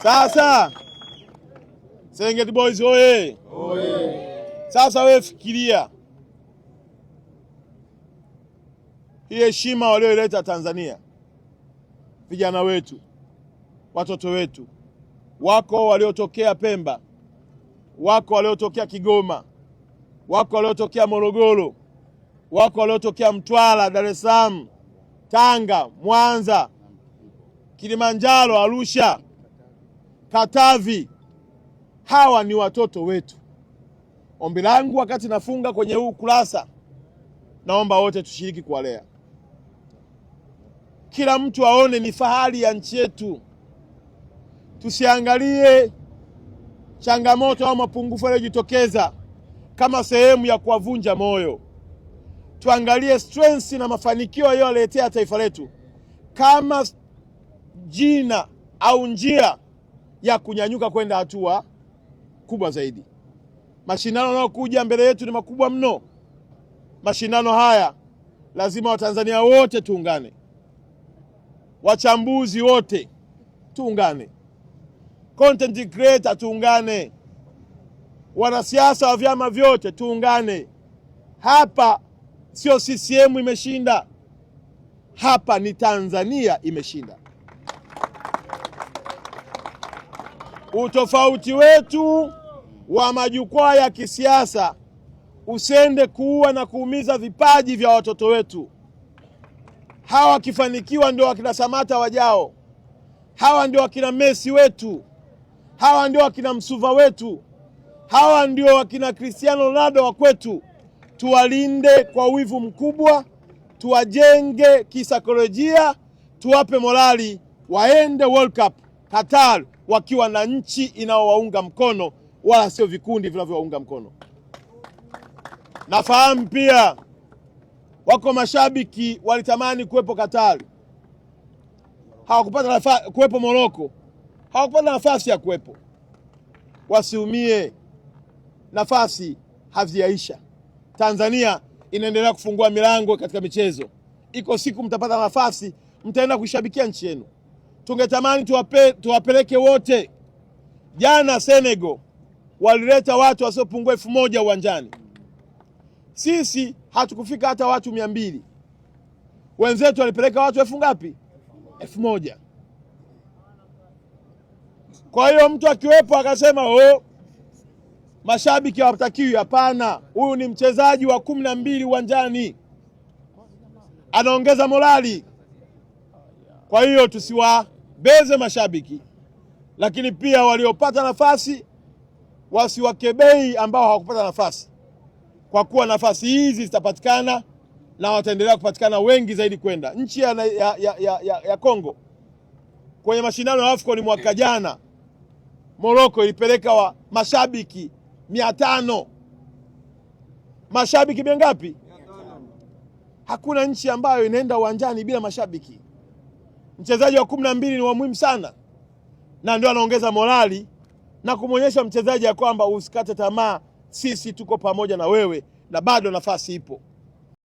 Sasa Serengeti Boys oye! Sasa wewe fikiria hii heshima walioileta Tanzania, vijana wetu, watoto wetu, wako waliotokea Pemba, wako waliotokea Kigoma, wako waliotokea Morogoro, wako waliotokea Mtwara, Dar es Salaam, Tanga, Mwanza, Kilimanjaro, Arusha, Katavi. Hawa ni watoto wetu. Ombi langu wakati nafunga kwenye huu kurasa, naomba wote tushiriki kuwalea. Kila mtu aone ni fahari ya nchi yetu. Tusiangalie changamoto au mapungufu yanayojitokeza kama sehemu ya kuwavunja moyo. Tuangalie strengths na mafanikio yaliyoletea taifa letu kama jina au njia ya kunyanyuka kwenda hatua kubwa zaidi. Mashindano yanayokuja mbele yetu ni makubwa mno. Mashindano haya lazima Watanzania wote tuungane, wachambuzi wote tuungane, content creator tuungane, wanasiasa wa vyama vyote tuungane. Hapa sio CCM imeshinda, hapa ni Tanzania imeshinda. Utofauti wetu wa majukwaa ya kisiasa usende kuua na kuumiza vipaji vya watoto wetu. Hawa wakifanikiwa ndio wakina Samata wajao, hawa ndio wakina Messi wetu, hawa ndio wakina Msuva wetu, hawa ndio wakina Cristiano Ronaldo wa kwetu. Tuwalinde kwa wivu mkubwa, tuwajenge kisaikolojia, tuwape morali, waende World Cup Qatar wakiwa na nchi inaowaunga mkono, wala sio vikundi vinavyowaunga mkono. Nafahamu pia wako mashabiki walitamani kuwepo Qatar, hawakupata nafasi kuwepo Morocco, hawakupata nafasi ya kuwepo. Wasiumie, nafasi hazijaisha. Tanzania inaendelea kufungua milango katika michezo. Iko siku mtapata nafasi, mtaenda kushabikia nchi yenu. Tungetamani tuwapeleke wote. Jana Senegal walileta watu wasiopungua 1000 uwanjani. Sisi hatukufika hata watu 200. Wenzetu walipeleka watu 1000 ngapi? 1000. Kwa hiyo mtu akiwepo akasema mashabiki hawatakiwi, hapana. Huyu ni mchezaji wa 12 uwanjani, anaongeza morali. Kwa hiyo tusiwabeze mashabiki, lakini pia waliopata nafasi wasiwakebei ambao hawakupata nafasi, kwa kuwa nafasi hizi zitapatikana na wataendelea kupatikana wengi zaidi kwenda. Nchi ya Kongo kwenye mashindano ya AFCON mwaka jana, Morocco ilipeleka mashabiki 500. Mashabiki ngapi? 500. Hakuna nchi ambayo inaenda uwanjani bila mashabiki. Mchezaji wa 12 ni wa muhimu sana, na ndio anaongeza morali na kumwonyesha mchezaji ya kwamba usikate tamaa, sisi tuko pamoja na wewe na bado nafasi ipo.